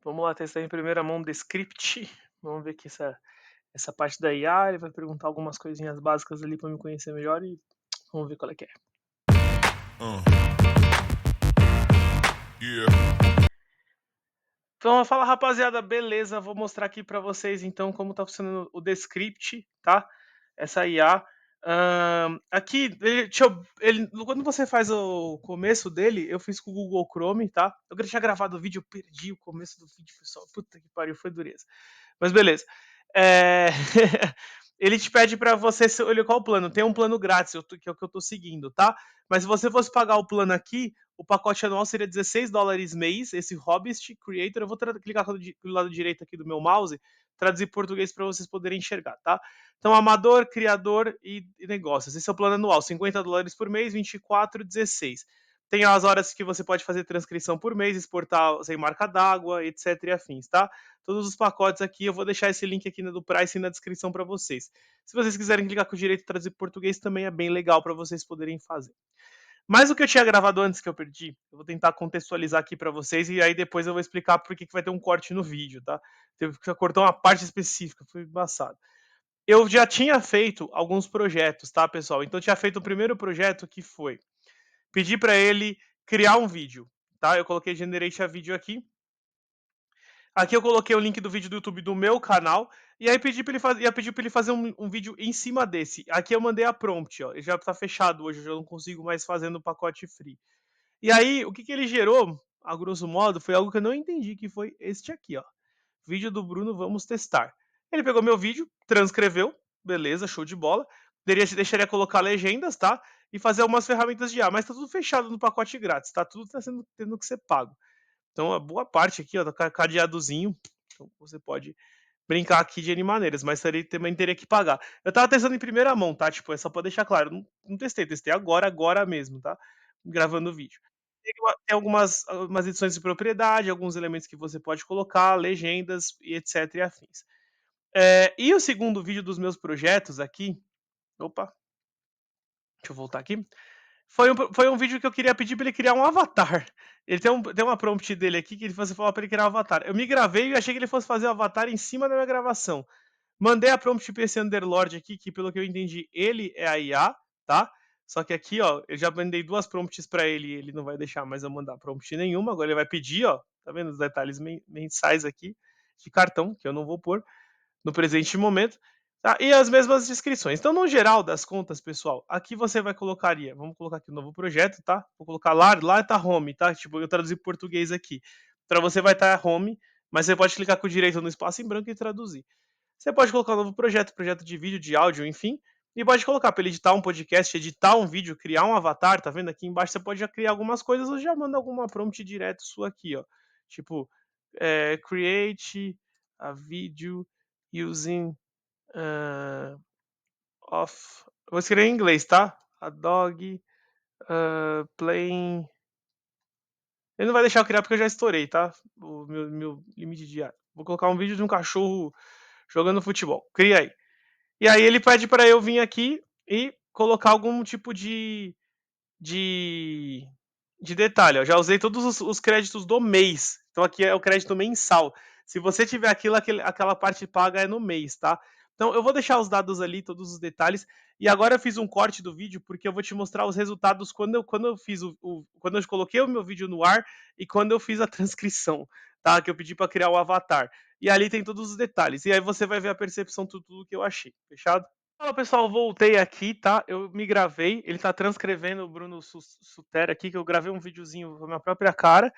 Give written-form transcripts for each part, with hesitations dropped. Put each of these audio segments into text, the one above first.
Vamos lá testar em primeira mão do script. Vamos ver aqui essa parte da IA, ele vai perguntar algumas coisinhas básicas ali para me conhecer melhor e vamos ver qual é que é. Uh. Yeah. Então, fala rapaziada, beleza? Vou mostrar aqui para vocês então como tá funcionando o Descript, tá? Essa IA. Aqui, quando você faz o começo dele, eu fiz com o Google Chrome, tá? Eu queria tinha gravado o vídeo, eu perdi o começo do vídeo, pessoal. Puta que pariu, foi dureza. Mas beleza. É, ele te pede para você olha qual o plano. Tem um plano grátis, que é o que eu tô seguindo, tá? Mas se você fosse pagar o plano aqui, o pacote anual seria $16 mês, esse Hobbit Creator. Eu vou clicar do lado direito aqui do meu mouse, traduzir em português para vocês poderem enxergar, tá? Então, amador, criador e negócios. Esse é o plano anual, $50 por mês, 24, 16. Tem as horas que você pode fazer transcrição por mês, exportar sem marca d'água, etc e afins, tá? Todos os pacotes aqui, eu vou deixar esse link aqui do Price na descrição para vocês. Se vocês quiserem clicar com o direito de traduzir português, também é bem legal para vocês poderem fazer. Mas o que eu tinha gravado antes que eu perdi, eu vou tentar contextualizar aqui para vocês e aí depois eu vou explicar por que vai ter um corte no vídeo, tá? Teve que cortar uma parte específica, foi embaçado. Eu já tinha feito alguns projetos, tá, pessoal? Então eu tinha feito o primeiro projeto que foi pedir para ele criar um vídeo, tá? Eu coloquei Generate a Video aqui. Aqui eu coloquei o link do vídeo do YouTube do meu canal e aí pedi para ele fazer um vídeo em cima desse. Aqui eu mandei a prompt, ó. Ele já tá fechado hoje, eu já não consigo mais fazer no pacote free. E aí, o que, que ele gerou, a grosso modo, foi algo que eu não entendi, que foi este aqui, ó. Vídeo do Bruno, vamos testar. Ele pegou meu vídeo, transcreveu, beleza, show de bola. Deixaria colocar legendas, tá? E fazer algumas ferramentas de IA, mas tá tudo fechado no pacote grátis, tá? Tudo tá tendo que ser pago. Então, a boa parte aqui, ó, tá cadeadozinho. Então, você pode brincar aqui de N maneiras, mas também teria que pagar. Eu tava testando em primeira mão, tá? Tipo, é só pra deixar claro. Não testei agora mesmo, tá? Gravando o vídeo. Tem algumas edições de propriedade, alguns elementos que você pode colocar, legendas e etc e afins. E o segundo vídeo dos meus projetos aqui, opa, deixa eu voltar aqui. Foi um vídeo que eu queria pedir para ele criar um avatar. Ele tem uma prompt dele aqui que você falou para ele criar um avatar. Eu me gravei e achei que ele fosse fazer o avatar em cima da minha gravação. Mandei a prompt para esse Underlord aqui, que pelo que eu entendi, ele é a IA, tá? Só que aqui, ó, eu já mandei duas prompts para ele e ele não vai deixar mais eu mandar prompt nenhuma. Agora ele vai pedir, ó, tá vendo os detalhes mensais aqui de cartão, que eu não vou pôr no presente momento, tá? E as mesmas descrições. Então, no geral das contas, pessoal, aqui você vai colocaria, vamos colocar aqui um novo projeto, tá? Vou colocar lá tá home, tá? Tipo, eu traduzi para português aqui. Para você vai estar home, mas você pode clicar com o direito no espaço em branco e traduzir. Você pode colocar um novo projeto de vídeo, de áudio, enfim, e pode colocar para ele editar um podcast, editar um vídeo, criar um avatar, tá vendo? Aqui embaixo você pode já criar algumas coisas ou já manda alguma prompt direto sua aqui, ó. Tipo, create a video using of. Vou escrever em inglês, tá? A dog playing. Ele não vai deixar eu criar porque eu já estourei, tá? O meu limite diário. Vou colocar um vídeo de um cachorro jogando futebol. Cria aí. E aí ele pede para eu vir aqui e colocar algum tipo de, de detalhe. Ó. Já usei todos os créditos do mês. Então aqui é o crédito mensal. Se você tiver aquela parte paga é no mês, tá? Então eu vou deixar os dados ali, todos os detalhes. E agora eu fiz um corte do vídeo porque eu vou te mostrar os resultados quando eu fiz quando eu coloquei o meu vídeo no ar e quando eu fiz a transcrição, tá? Que eu pedi para criar o avatar. E ali tem todos os detalhes. E aí você vai ver a percepção de tudo que eu achei. Fechado? Fala pessoal, voltei aqui, tá? Eu me gravei, ele tá transcrevendo o Bruno Suter aqui, que eu gravei um videozinho com a minha própria cara,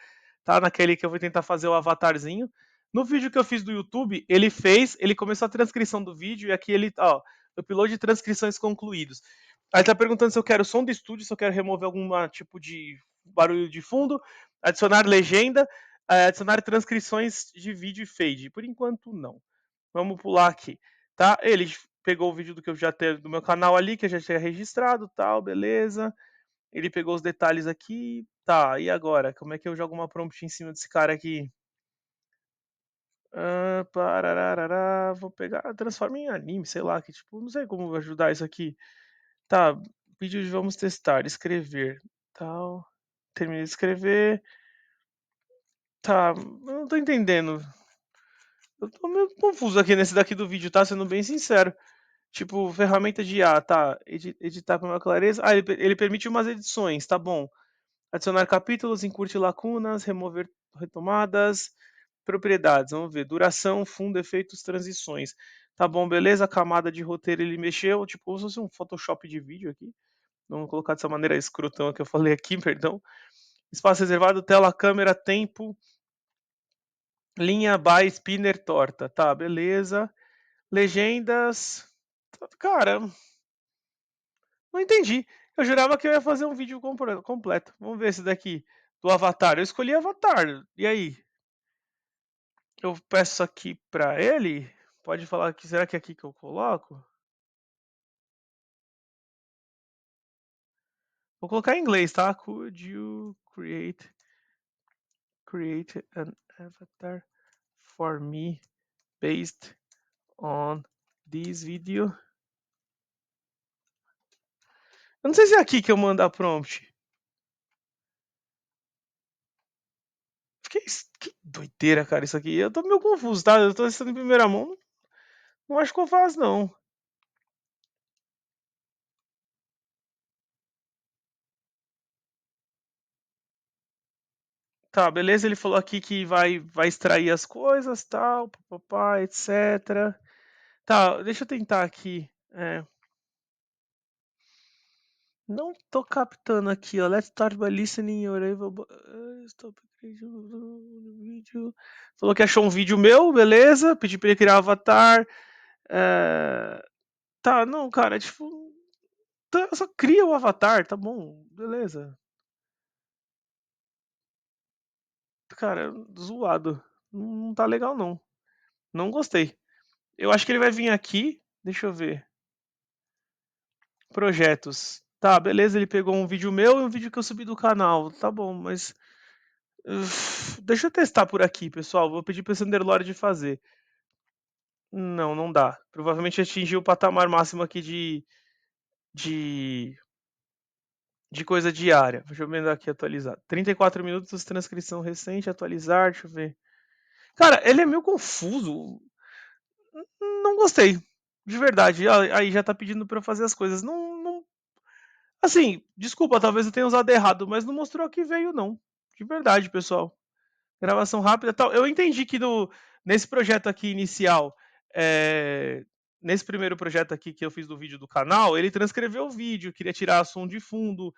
tá? Naquele que eu vou tentar fazer o avatarzinho. No vídeo que eu fiz do YouTube, ele começou a transcrição do vídeo e aqui ele, ó, upload de transcrições concluídos. Aí tá perguntando se eu quero som do estúdio, se eu quero remover algum tipo de barulho de fundo, adicionar legenda, adicionar transcrições de vídeo e fade. Por enquanto, não. Vamos pular aqui, tá? Ele pegou o vídeo do que eu já tenho do meu canal ali, que eu já tinha registrado, tal, beleza. Ele pegou os detalhes aqui, tá? E agora, como é que eu jogo uma prompt em cima desse cara aqui? Parararará, vou pegar, transforma em anime, sei lá, que tipo, não sei como ajudar isso aqui. Tá, vídeo de vamos testar, escrever, tal. Terminei de escrever. Tá, eu não tô entendendo. Eu tô meio confuso aqui nesse daqui do vídeo, tá? Sendo bem sincero. Tipo, ferramenta de IA, tá? Editar com maior clareza. Ah, ele permite umas edições, tá bom. Adicionar capítulos, encurte lacunas, remover retomadas, propriedades. Vamos ver. Duração, fundo, efeitos, transições. Tá bom, beleza. Camada de roteiro ele mexeu. Tipo, como se fosse um Photoshop de vídeo aqui. Vamos colocar dessa maneira escrotão que eu falei aqui, perdão. Espaço reservado, tela, câmera, tempo, linha, by, spinner, torta. Tá, beleza. Legendas. Cara, não entendi. Eu jurava que eu ia fazer um vídeo completo. Vamos ver esse daqui do Avatar. Eu escolhi Avatar. E aí? Eu peço aqui pra ele? Pode falar que será que é aqui que eu coloco? Vou colocar em inglês, tá? Could you create an avatar for me based on this video? Eu não sei se é aqui que eu mando a prompt. Que doideira, cara, isso aqui. Eu tô meio confuso, tá? Eu tô assistindo em primeira mão. Não acho que eu faço, não. Tá, beleza. Ele falou aqui que vai extrair as coisas, tal, papapá, etc. Tá, deixa eu tentar aqui. Não tô captando aqui, ó. Let's start by listening your stop vídeo. Falou que achou um vídeo meu, beleza. Pedi pra ele criar um avatar. É, tá, não, cara, tipo. Só cria o avatar, tá bom, beleza. Cara, zoado. Não tá legal, não. Não gostei. Eu acho que ele vai vir aqui. Deixa eu ver. Projetos. Tá, beleza, ele pegou um vídeo meu e um vídeo que eu subi do canal. Tá bom, mas. Deixa eu testar por aqui, pessoal. Vou pedir para esse Underlord fazer. Não, não dá. Provavelmente atingiu o patamar máximo aqui de, de coisa diária. Deixa eu ver aqui atualizar. 34 minutos, transcrição recente, atualizar, deixa eu ver. Cara, ele é meio confuso. Não gostei. De verdade. Aí já tá pedindo para eu fazer as coisas. Não. Assim, desculpa, talvez eu tenha usado errado, mas não mostrou que veio, não. De verdade, pessoal. Gravação rápida, tal. Eu entendi que nesse projeto aqui inicial, nesse primeiro projeto aqui que eu fiz do vídeo do canal, ele transcreveu o vídeo, queria tirar som de fundo.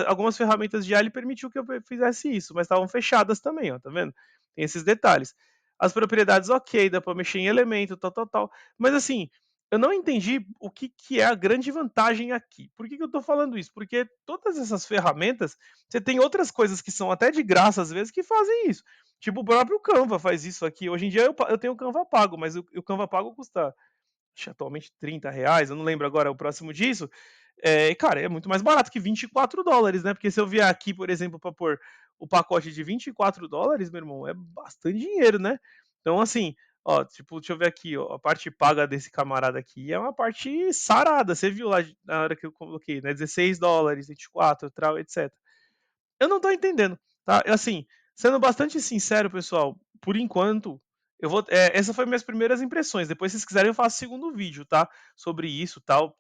Algumas ferramentas de IA ele permitiu que eu fizesse isso, mas estavam fechadas também, ó, tá vendo? Tem esses detalhes. As propriedades, ok, dá para mexer em elemento, tal. Mas assim, eu não entendi o que é a grande vantagem aqui. Por que eu estou falando isso? Porque todas essas ferramentas, você tem outras coisas que são até de graça às vezes que fazem isso. Tipo, o próprio Canva faz isso aqui. Hoje em dia eu tenho o Canva pago, mas o Canva pago custa atualmente R$ 30, eu não lembro agora o próximo disso. Cara, é muito mais barato que US$ 24, né? Porque se eu vier aqui, por exemplo, para pôr o pacote de US$ 24, meu irmão, é bastante dinheiro, né? Então, assim, ó, tipo, deixa eu ver aqui, ó, a parte paga desse camarada aqui é uma parte sarada. Você viu lá na hora que eu coloquei, né? US$ 16, 24, etc. Eu não tô entendendo, tá? Assim, sendo bastante sincero, pessoal, por enquanto, eu vou. Essa foi minhas primeiras impressões. Depois, se vocês quiserem, eu faço segundo vídeo, tá? Sobre isso, tal,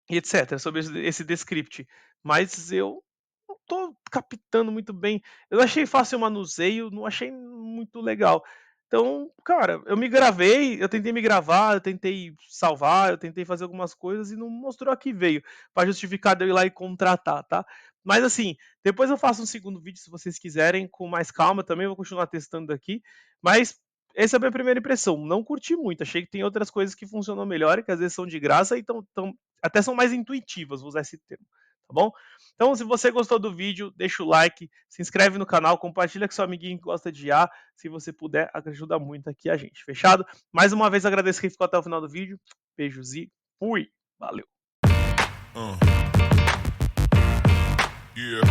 e etc. Sobre esse descript. Mas eu não tô captando muito bem. Eu achei fácil o manuseio, não achei muito legal. Então, cara, eu me gravei, eu tentei me gravar, eu tentei salvar, eu tentei fazer algumas coisas e não mostrou a que veio, para justificar de eu ir lá e contratar, tá? Mas assim, depois eu faço um segundo vídeo se vocês quiserem, com mais calma também, vou continuar testando aqui, mas essa é a minha primeira impressão. Não curti muito, achei que tem outras coisas que funcionam melhor e que às vezes são de graça e até são mais intuitivas, vou usar esse termo, tá bom? Então, se você gostou do vídeo, deixa o like, se inscreve no canal, compartilha com seu amiguinho que gosta de IA, se você puder, ajuda muito aqui a gente. Fechado? Mais uma vez agradeço quem ficou até o final do vídeo. Beijos e fui. Valeu. Yeah.